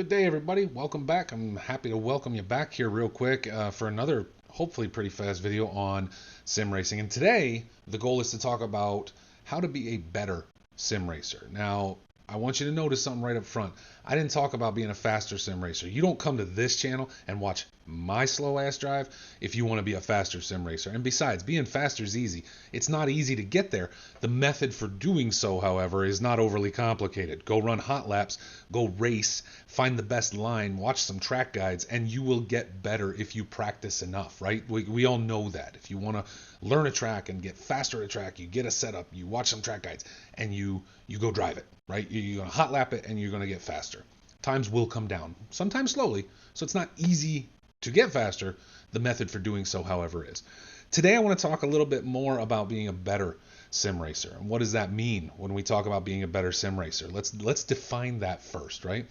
Good day, everybody. Welcome back. I'm happy to welcome you back here real quick for another hopefully pretty fast video on sim racing. And today, the goal is to talk about how to be a better sim racer. Now, I want you to notice something right up front. I didn't talk about being a faster sim racer. You don't come to this channel and watch my slow ass drive if you want to be a faster sim racer. And besides, being faster is easy. It's not easy to get there. The method for doing so, however, is not overly complicated. Go run hot laps, go race, find the best line, watch some track guides, and you will get better if you practice enough, right? We all know that. If you want to learn a track and get faster at a track, you get a setup, you watch some track guides, and you go drive it, right? You're going to hot lap it and you're going to get faster. Times will come down, sometimes slowly, so it's not easy to get faster. The method for doing so, however, is. Today I want to talk a little bit more about being a better sim racer. And what does that mean when we talk about being a better sim racer? Let's define that first, right?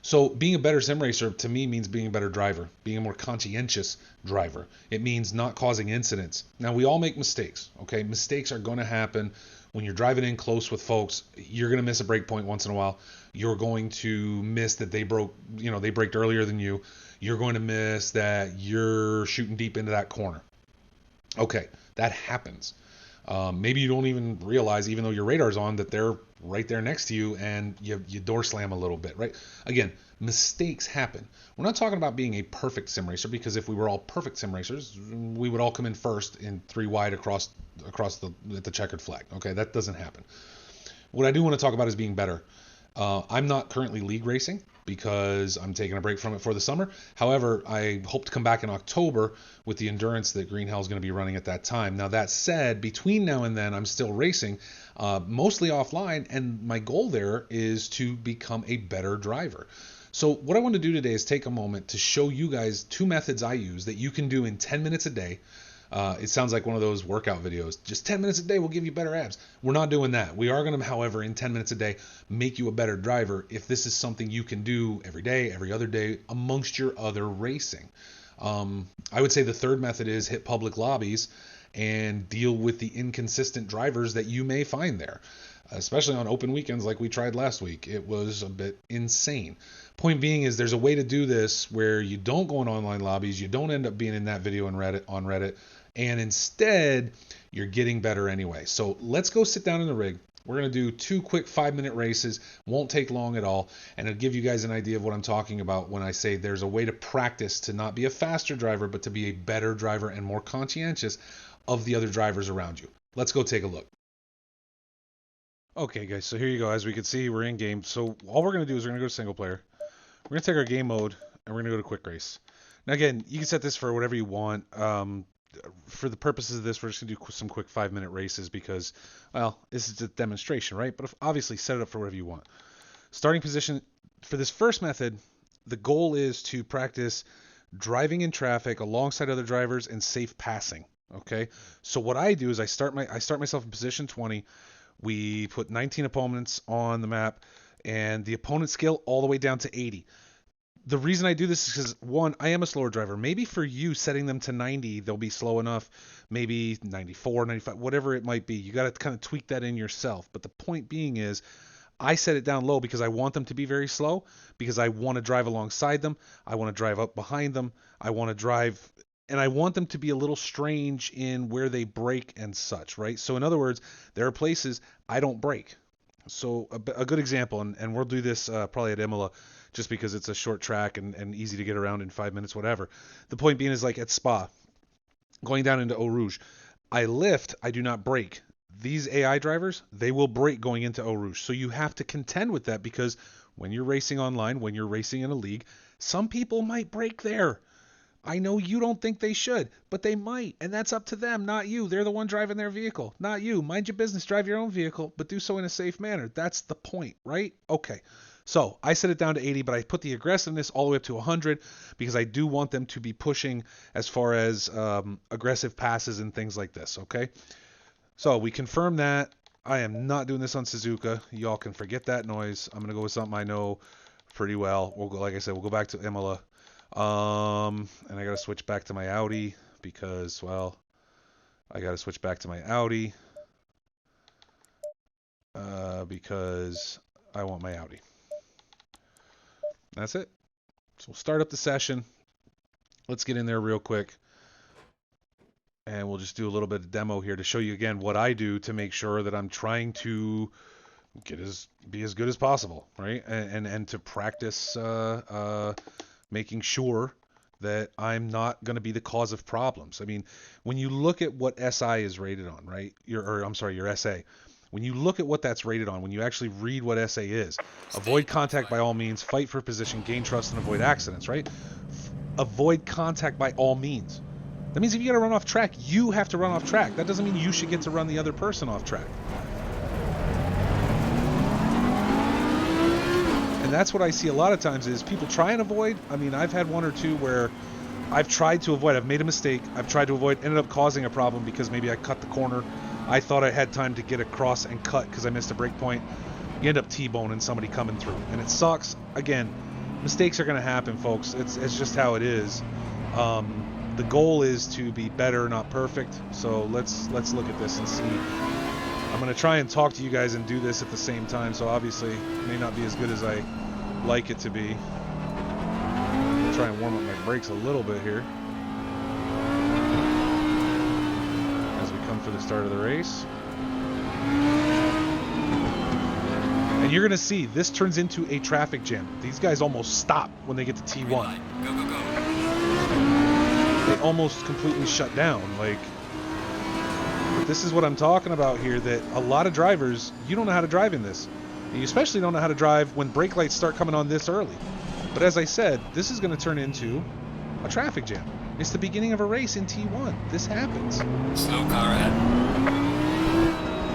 So being a better sim racer to me means being a better driver, being a more conscientious driver. It means not causing incidents. Now we all make mistakes, okay? Mistakes are going to happen when you're driving in close with folks. You're going to miss a brake point once in a while. You're going to miss that they braked earlier than you. You're going to miss that you're shooting deep into that corner. Okay, that happens. Maybe you don't even realize, even though your radar's on, that they're right there next to you and you door slam a little bit, right? Again, mistakes happen. We're not talking about being a perfect sim racer, because if we were all perfect sim racers, we would all come in first in 3 wide across the checkered flag. Okay, that doesn't happen. What I do want to talk about is being better. I'm not currently league racing because I'm taking a break from it for the summer. However, I hope to come back in October with the endurance that Green Hell is going to be running at that time. Now, that said, between now and then, I'm still racing, mostly offline, and my goal there is to become a better driver. So what I want to do today is take a moment to show you guys 2 methods I use that you can do in 10 minutes a day. It sounds like one of those workout videos. Just 10 minutes a day will give you better abs. We're not doing that. We are going to, however, in 10 minutes a day, make you a better driver if this is something you can do every day, every other day, amongst your other racing. I would say the third method is hit public lobbies and deal with the inconsistent drivers that you may find there, especially on open weekends like we tried last week. It was a bit insane. Point being is there's a way to do this where you don't go in online lobbies, you don't end up being in that video on Reddit, and instead you're getting better anyway. So let's go sit down in the rig. We're going to do 2 quick 5-minute races. Won't take long at all. And it'll give you guys an idea of what I'm talking about when I say there's a way to practice to not be a faster driver, but to be a better driver and more conscientious of the other drivers around you. Let's go take a look. Okay, guys, so here you go. As we can see, we're in game. So all we're going to do is we're going to go to single player. We're going to take our game mode, and we're going to go to quick race. Now, again, you can set this for whatever you want. For the purposes of this, we're just going to do some quick 5-minute races because, well, this is a demonstration, right? But obviously, set it up for whatever you want. Starting position for this first method, the goal is to practice driving in traffic alongside other drivers and safe passing. Okay, so what I do is I start myself in position 20. We put 19 opponents on the map, and the opponent scale all the way down to 80. The reason I do this is because, one, I am a slower driver. Maybe for you, setting them to 90, they'll be slow enough. Maybe 94, 95, whatever it might be. You got to kind of tweak that in yourself. But the point being is, I set it down low because I want them to be very slow, because I want to drive alongside them. I want to drive up behind them. I want to drive, and I want them to be a little strange in where they brake and such, right? So in other words, there are places I don't brake. So a good example, and we'll do this probably at Imola, just because it's a short track and easy to get around in 5 minutes, whatever. The point being is, like at Spa, going down into Eau Rouge, I lift, I do not brake. These AI drivers, they will brake going into Eau Rouge. So you have to contend with that, because when you're racing online, when you're racing in a league, some people might brake there. I know you don't think they should, but they might, and that's up to them, not you. They're the one driving their vehicle, not you. Mind your business, drive your own vehicle, but do so in a safe manner. That's the point, right? Okay. So I set it down to 80, but I put the aggressiveness all the way up to 100 because I do want them to be pushing as far as aggressive passes and things like this, okay? So we confirm that. I am not doing this on Suzuka. Y'all can forget that noise. I'm going to go with something I know pretty well. We'll go, like I said, we'll go back to Imola. And I got to switch back to my Audi because, well, I got to switch back to my Audi because I want my Audi. That's it. So we'll start up the session. Let's get in there real quick. And we'll just do a little bit of demo here to show you again what I do to make sure that I'm trying to be as good as possible, right? And to practice making sure that I'm not going to be the cause of problems. I mean, when you look at what SI is rated on, right? Your SA. When you look at what that's rated on, when you actually read what SA is, avoid contact by all means, fight for position, gain trust, and avoid accidents, right? Avoid contact by all means. That means if you got to run off track, you have to run off track. That doesn't mean you should get to run the other person off track. And that's what I see a lot of times is people try and avoid. I mean, I've had one or two where I've tried to avoid. I've made a mistake. I've tried to avoid, ended up causing a problem because maybe I cut the corner. I thought I had time to get across and cut because I missed a break point. You end up T-boning somebody coming through. And it sucks. Again, mistakes are going to happen, folks. It's just how it is. The goal is to be better, not perfect. So let's look at this and see. I'm going to try and talk to you guys and do this at the same time. So obviously it may not be as good as I like it to be. I'll try and warm up my brakes a little bit here as we come for the start of the race. And you're going to see this turns into a traffic jam. These guys almost stop when they get to T1. Go, go, go. They almost completely shut down. Like, this is what I'm talking about here, that a lot of drivers, you don't know how to drive in this. And you especially don't know how to drive when brake lights start coming on this early. But as I said, this is going to turn into a traffic jam. It's the beginning of a race in T1. This happens. Slow car ahead.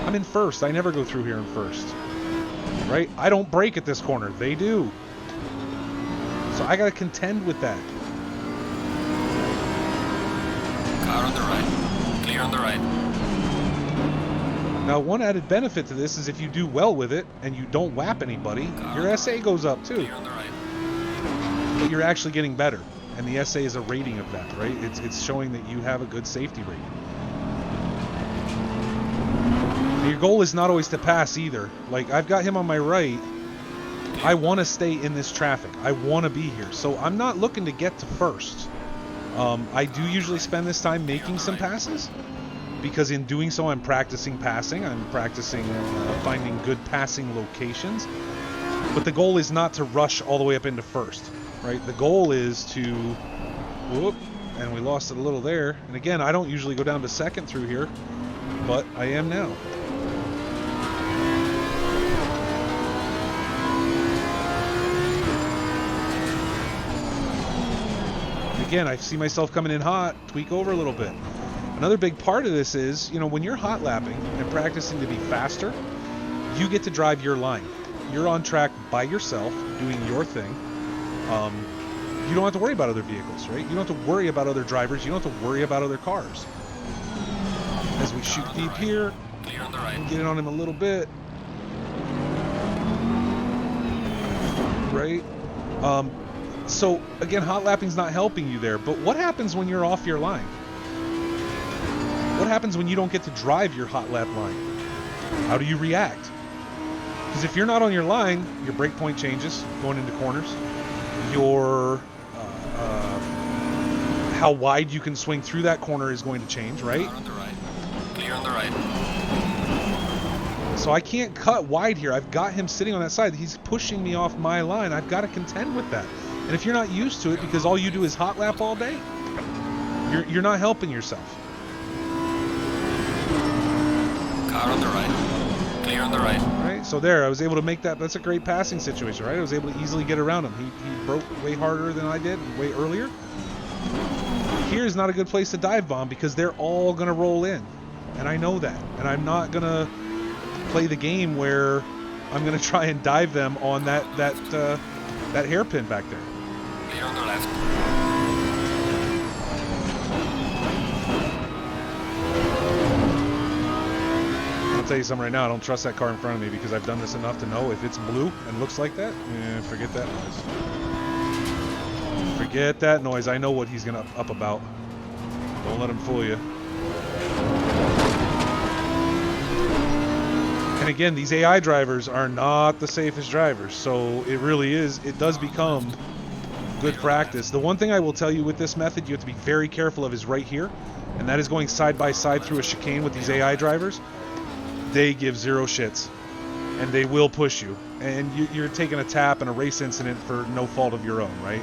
I'm in first. I never go through here in first. Right? I don't brake at this corner. They do. So I got to contend with that. Car on the right. Clear on the right. Now, one added benefit to this is if you do well with it and you don't whap anybody, your SA goes up too. Clear on the right. But you're actually getting better. And the SA is a rating of that, right? It's showing that you have a good safety rating. Your goal is not always to pass either. Like, I've got him on my right. I want to stay in this traffic. I want to be here. So I'm not looking to get to first. I do usually spend this time making some passes, because in doing so I'm practicing passing. I'm practicing finding good passing locations. But the goal is not to rush all the way up into first, right? The goal is to, whoop, and we lost it a little there. And again, I don't usually go down to second through here, but I am now. Again, I see myself coming in hot, tweak over a little bit. Another big part of this is, you know, when you're hot lapping and practicing to be faster, you get to drive your line. You're on track by yourself, doing your thing. You don't have to worry about other vehicles, right? You don't have to worry about other drivers. You don't have to worry about other cars. As we shoot deep here, Clear on the right. get in on him a little bit. Right? So, again, hot lapping's not helping you there, but what happens when you're off your line? What happens when you don't get to drive your hot lap line? How do you react? Because if you're not on your line, your brake point changes going into corners. Your how wide you can swing through that corner is going to change, right? Car on the right. Clear on the right. So I can't cut wide here. I've got him sitting on that side. He's pushing me off my line. I've got to contend with that. And if you're not used to it because all you do is hot lap all day, you're not helping yourself. Car on the right. Clear on the right. Right? So there, I was able to make that. That's a great passing situation, right? I was able to easily get around him. He broke way harder than I did, way earlier. Here is not a good place to dive bomb because they're all going to roll in. And I know that. And I'm not going to play the game where I'm going to try and dive them on that hairpin back there. Clear on the left. I'll tell you something right now, I don't trust that car in front of me because I've done this enough to know if it's blue and looks like that, forget that noise. Forget that noise. I know what he's going to up about. Don't let him fool you. And And again, these AI drivers are not the safest drivers, so it really is, it does become good practice. The one thing I will tell you with this method you have to be very careful of is right here, and that is going side by side through a chicane with these AI drivers. They give zero shits, and they will push you, and you're taking a tap and a race incident for no fault of your own, right?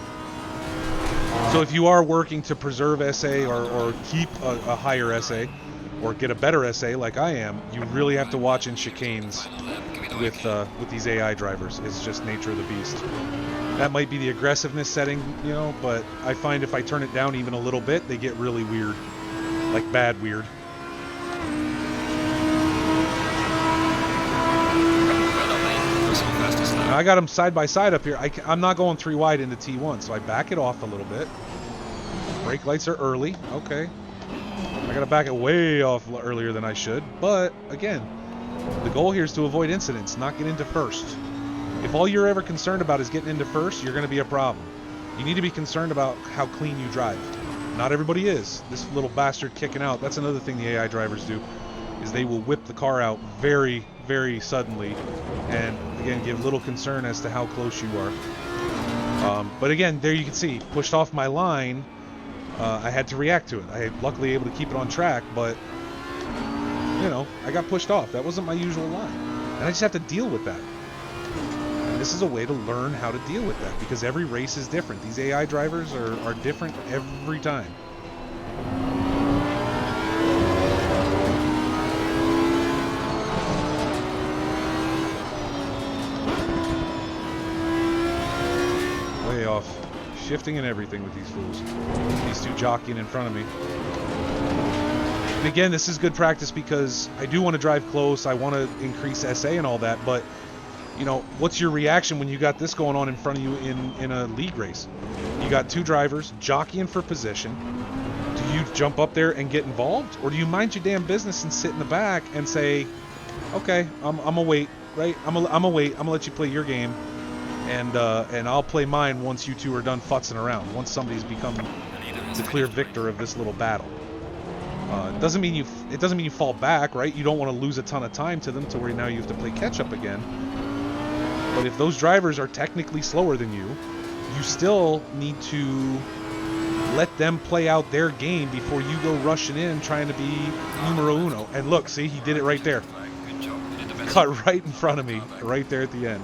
So if you are working to preserve SA or keep a higher SA, or get a better SA like I am, you really have to watch in chicanes with these AI drivers. It's just nature of the beast. That might be the aggressiveness setting, you know, but I find if I turn it down even a little bit, they get really weird. Like bad weird. Now I got them side by side up here. I'm not going 3 wide into T1, so I back it off a little bit. Brake lights are early. Okay. I gotta back it way off earlier than I should, but again, the goal here is to avoid incidents, not get into first. If all you're ever concerned about is getting into first, you're going to be a problem. You need to be concerned about how clean you drive. Not everybody is. This little bastard kicking out, that's another thing the AI drivers do, is they will whip the car out very, very suddenly, and again, give little concern as to how close you are. But again, there you can see, pushed off my line. I had to react to it. I had luckily able to keep it on track, but you know, I got pushed off. That wasn't my usual line, and I just have to deal with that. And this is a way to learn how to deal with that, because every race is different. These AI drivers are different every time. Way off. Shifting and everything with these fools. These two jockeying in front of me. And again, this is good practice because I do want to drive close. I want to increase SA and all that, but you know, what's your reaction when you got this going on in front of you in a league race? You got two drivers jockeying for position. Do you jump up there and get involved, or do you mind your damn business and sit in the back and say, okay, I'm gonna wait, right? I'm gonna wait. I'm gonna let you play your game. And I'll play mine once you two are done futzing around. Once somebody's become the clear victor of this little battle. It doesn't mean you fall back, right? You don't want to lose a ton of time to them to where now you have to play catch up again. But if those drivers are technically slower than you, you still need to let them play out their game before you go rushing in trying to be numero uno. And look, see, he did it right there. Cut right in front of me, right there at the end.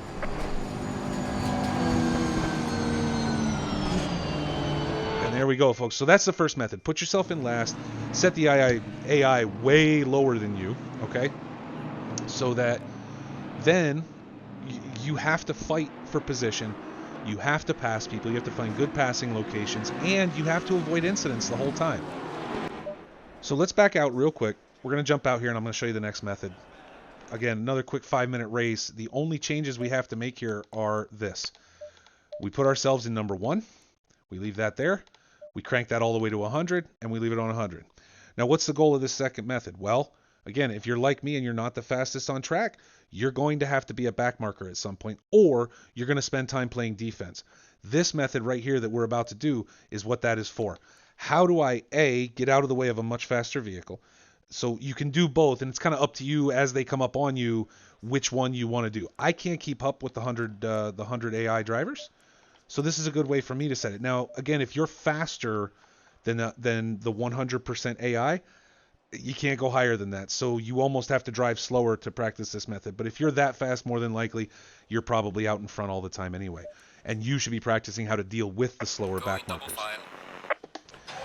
There we go, folks. So that's the first method. Put yourself in last. Set the AI way lower than you, okay? So that then you have to fight for position. You have to pass people. You have to find good passing locations. And you have to avoid incidents the whole time. So let's back out real quick. We're going to jump out here, and I'm going to show you the next method. Again, another quick 5-minute race. The only changes we have to make here are this. We put ourselves in number 1. We leave that there. We crank that all the way to 100, and we leave it on 100. Now, what's the goal of this second method? Well, again, if you're like me and you're not the fastest on track, you're going to have to be a back marker at some point, or you're going to spend time playing defense. This method right here that we're about to do is what that is for. How do I, A, get out of the way of a much faster vehicle? So you can do both, and it's kind of up to you as they come up on you which one you want to do. I can't keep up with the 100 AI drivers. So this is a good way for me to set it. Now, again, if you're faster than the 100% AI, you can't go higher than that. So you almost have to drive slower to practice this method. But if you're that fast, more than likely, you're probably out in front all the time anyway. And you should be practicing how to deal with the slower back markers.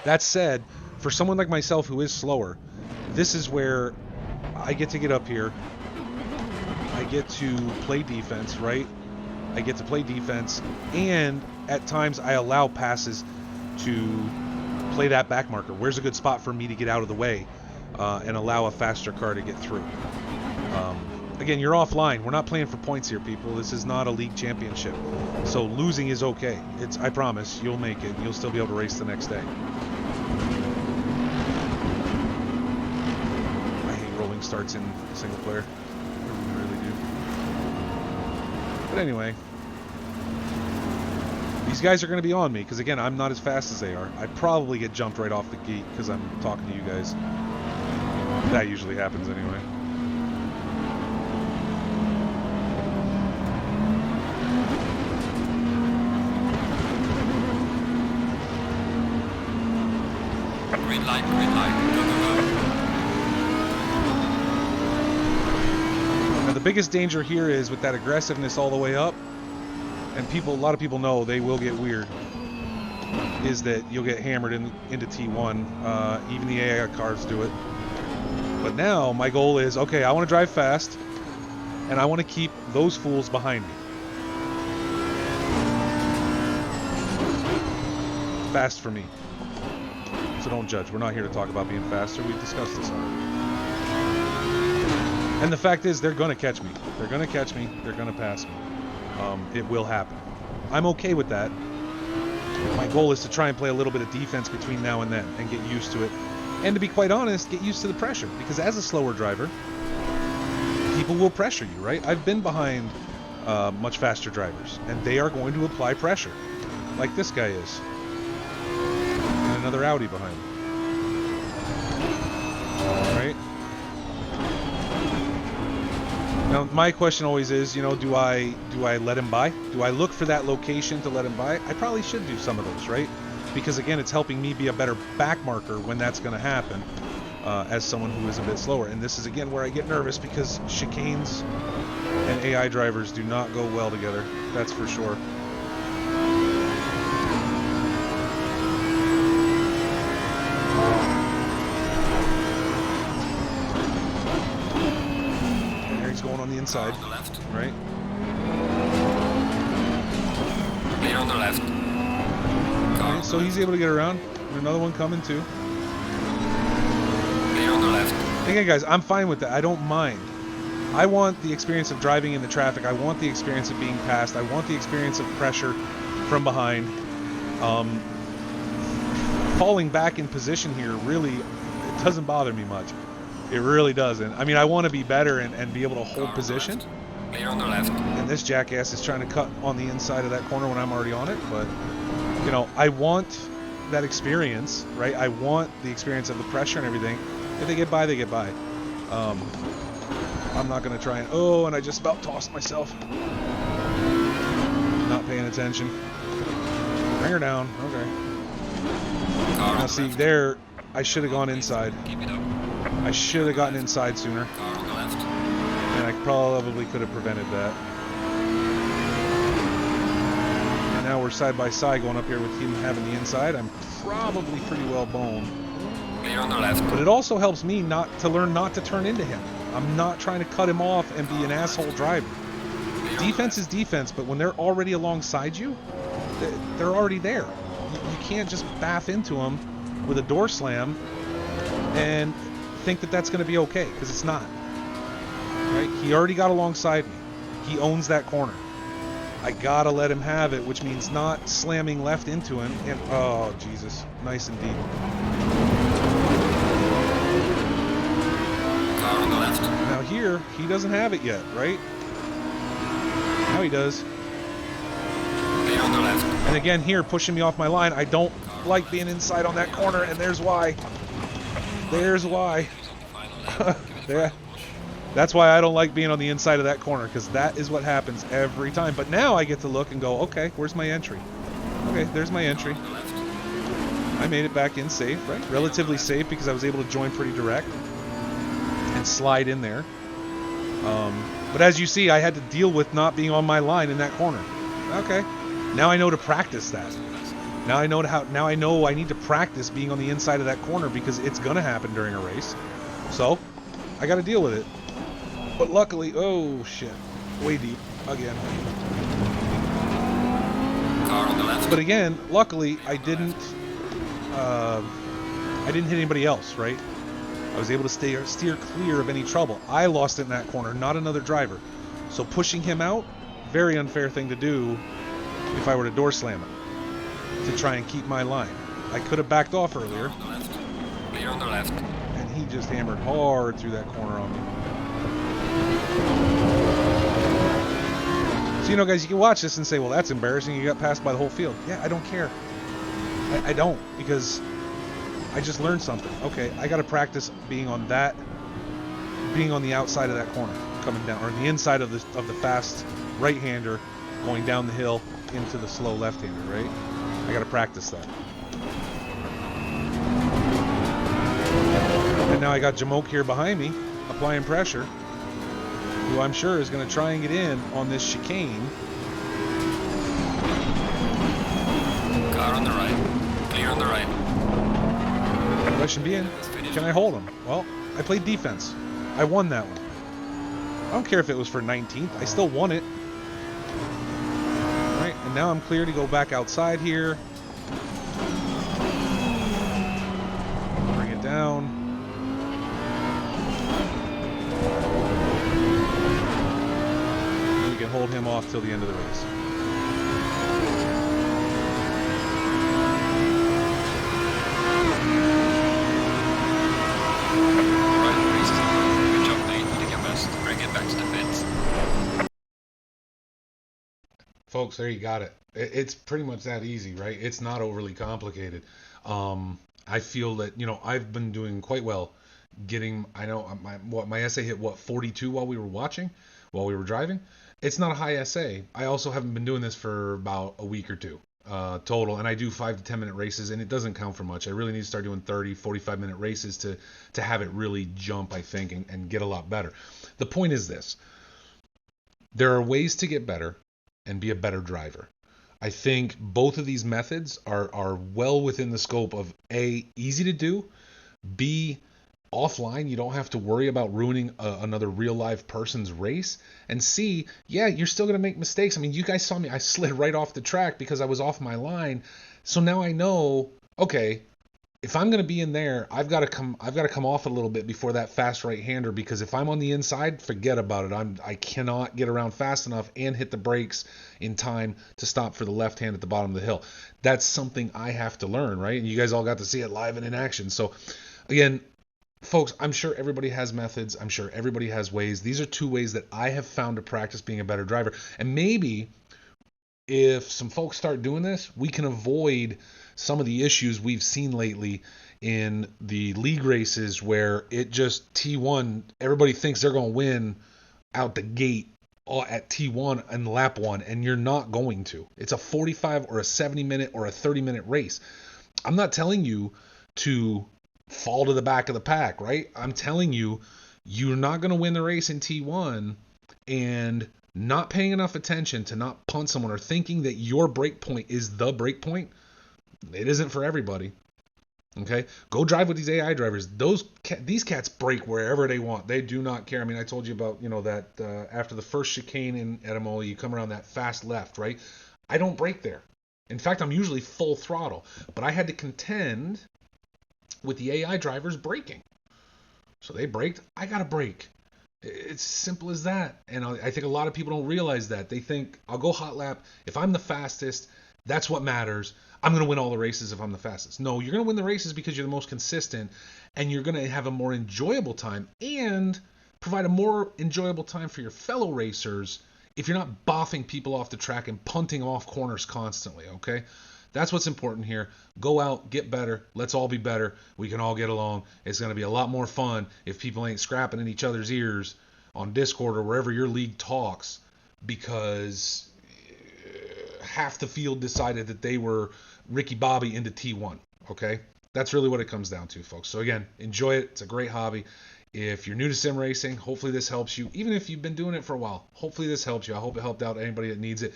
That said, for someone like myself who is slower, this is where I get to get up here. I get to play defense, right? I get to play defense, and at times I allow passes to play that back marker. Where's a good spot for me to get out of the way and allow a faster car to get through? Again, you're offline. We're not playing for points here, people. This is not a league championship. So losing is okay. I promise you'll make it. You'll still be able to race the next day. I hate rolling starts in single player. I really do. But anyway, these guys are going to be on me because, again, I'm not as fast as they are. I probably get jumped right off the gate because I'm talking to you guys. That usually happens anyway. Green light, green light. Go, go, go. Now the biggest danger here is with that aggressiveness all the way up, and a lot of people know they will get weird, is that you'll get hammered into T1. Even the AI cars do it. But now my goal is, okay, I want to drive fast, and I want to keep those fools behind me. Fast for me. So don't judge. We're not here to talk about being faster. We've discussed this already. And the fact is, they're going to catch me. They're going to catch me. They're going to pass me. It will happen. I'm okay with that. My goal is to try and play a little bit of defense between now and then and get used to it. And to be quite honest, get used to the pressure. Because as a slower driver, people will pressure you, right? I've been behind much faster drivers, and they are going to apply pressure. Like this guy is. And another Audi behind him. Right? Now, my question always is, you know, do I let him by? Do I look for that location to let him by? I probably should do some of those, right? Because again, it's helping me be a better back marker when that's going to happen, as someone who is a bit slower. And this is again where I get nervous, because chicanes and AI drivers do not go well together. That's for sure. Going on the inside, On the left. right? Clear on the left. Car Okay, on so the he's left. able to get around. And another one coming too. Clear on the left. Again, guys, I'm fine with that. I don't mind. I want the experience of driving in the traffic. I want the experience of being passed. I want the experience of pressure from behind. Falling back in position here really, it doesn't bother me much. It really doesn't. I mean, I want to be better and be able to hold Car position. on the left. Clear on the left. And this jackass is trying to cut on the inside of that corner when I'm already on it. But, you know, I want that experience, right? I want the experience of the pressure and everything. If they get by, they get by. I'm not going to try and... Oh, and I just about tossed myself. Not paying attention. Bring her down. Okay. Car on Now, the see, left. there, I should have gone inside. Keep it up. I should have gotten inside sooner. Car on the left. And I probably could have prevented that. And now we're side by side going up here with him having the inside. I'm probably pretty well boned. Clear on the left. But it also helps me to learn not to turn into him. I'm not trying to cut him off and be an asshole driver. Defense is defense, but when they're already alongside you, they're already there. You can't just baff into them with a door slam and think that that's going to be okay, because it's not. Right? He already got alongside me. He owns that corner. I gotta let him have it, which means not slamming left into him. And oh Jesus, nice and deep. Car on the left. Now here, he doesn't have it yet, right? Now he does. Clear on the left. And again here, pushing me off my line. I don't like being inside on that corner, and there's why. There's why. Yeah. That's why I don't like being on the inside of that corner, because that is what happens every time. But now I get to look and go, okay, where's my entry? Okay, there's my entry. I made it back in safe, right? Relatively safe, because I was able to join pretty direct and slide in there. But as you see, I had to deal with not being on my line in that corner. Okay, now I know to practice that. Now I know now I know I need to practice being on the inside of that corner, because it's gonna happen during a race. So I got to deal with it. But luckily, oh shit, way deep again. Car on the left. But again, luckily I didn't hit anybody else, right? I was able to steer clear of any trouble. I lost it in that corner, not another driver. So pushing him out, very unfair thing to do if I were to door slam him to try and keep my line. I could have backed off earlier. On the left. Clear on the left. And he just hammered hard through that corner on me. So, you know, guys, you can watch this and say, well, that's embarrassing. You got passed by the whole field. Yeah, I don't care. I don't, because I just learned something. Okay, I got to practice being on the outside of that corner, coming down, or the inside of the fast right-hander going down the hill into the slow left-hander, right? I got to practice that. And now I got Jamoke here behind me, applying pressure, who I'm sure is going to try and get in on this chicane. Car on the right. Clear on the right. Question being, can I hold him? Well, I played defense. I won that one. I don't care if it was for 19th. I still won it. All right, and now I'm clear to go back outside here. Bring it down. And we can hold him off till the end of the race. Folks, there you got it. It's pretty much that easy, right? It's not overly complicated. I feel that, I've been doing quite well getting, I know my SA hit 42 while we were driving. It's not a high SA. I also haven't been doing this for about a week or two total, and I do 5 to 10 minute races, and it doesn't count for much. I really need to start doing 30, 45 minute races to have it really jump, I think, and get a lot better. The point is this: there are ways to get better and be a better driver. I think both of these methods are well within the scope of A, easy to do, B, offline, you don't have to worry about ruining another real live person's race, and C, yeah, you're still going to make mistakes. I mean, you guys saw me, I slid right off the track because I was off my line. So now I know, okay, if I'm going to be in there, I've got to come off a little bit before that fast right-hander, because if I'm on the inside, forget about it. I cannot get around fast enough and hit the brakes in time to stop for the left hand at the bottom of the hill. That's something I have to learn, right? And you guys all got to see it live and in action. So again, folks, I'm sure everybody has methods. I'm sure everybody has ways. These are 2 ways that I have found to practice being a better driver. And maybe if some folks start doing this, we can avoid some of the issues we've seen lately in the league races where it just T1, everybody thinks they're going to win out the gate at T1 and lap 1, and you're not going to. It's a 45 or a 70 minute or a 30 minute race. I'm not telling you to fall to the back of the pack, right? I'm telling you, you're not going to win the race in T1, and not paying enough attention to not punt someone or thinking that your break point is the break point, it isn't for everybody. Okay, go drive with these AI drivers. These cats break wherever they want. They do not care. I mean, I told you about that after the first chicane in Edamole, you come around that fast left, right? I don't brake there. In fact, I'm usually full throttle, but I had to contend with the AI drivers braking. So they braked. I got to brake. It's simple as that. And I think a lot of people don't realize that. They think, I'll go hot lap. If I'm the fastest, that's what matters. I'm going to win all the races if I'm the fastest. No, you're going to win the races because you're the most consistent, and you're going to have a more enjoyable time and provide a more enjoyable time for your fellow racers if you're not boffing people off the track and punting off corners constantly, okay? That's what's important here. Go out, get better. Let's all be better. We can all get along. It's going to be a lot more fun if people ain't scrapping in each other's ears on Discord or wherever your league talks because half the field decided that they were Ricky Bobby into T1, okay? That's really what it comes down to, folks. So again, enjoy it. It's a great hobby. If you're new to sim racing, hopefully this helps you. Even if you've been doing it for a while, hopefully this helps you. I hope it helped out anybody that needs it.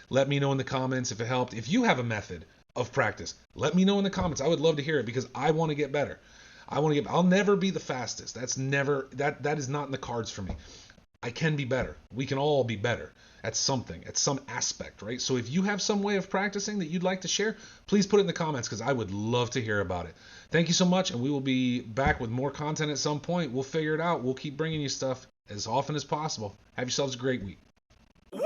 Let me know in the comments if it helped. If you have a method of practice, let me know in the comments. I would love to hear it because I want to get better. I'll never be the fastest. That is not in the cards for me. I can be better. We can all be better at something, at some aspect, right? So if you have some way of practicing that you'd like to share, please put it in the comments because I would love to hear about it. Thank you so much, and we will be back with more content at some point. We'll figure it out. We'll keep bringing you stuff as often as possible. Have yourselves a great week. Woo!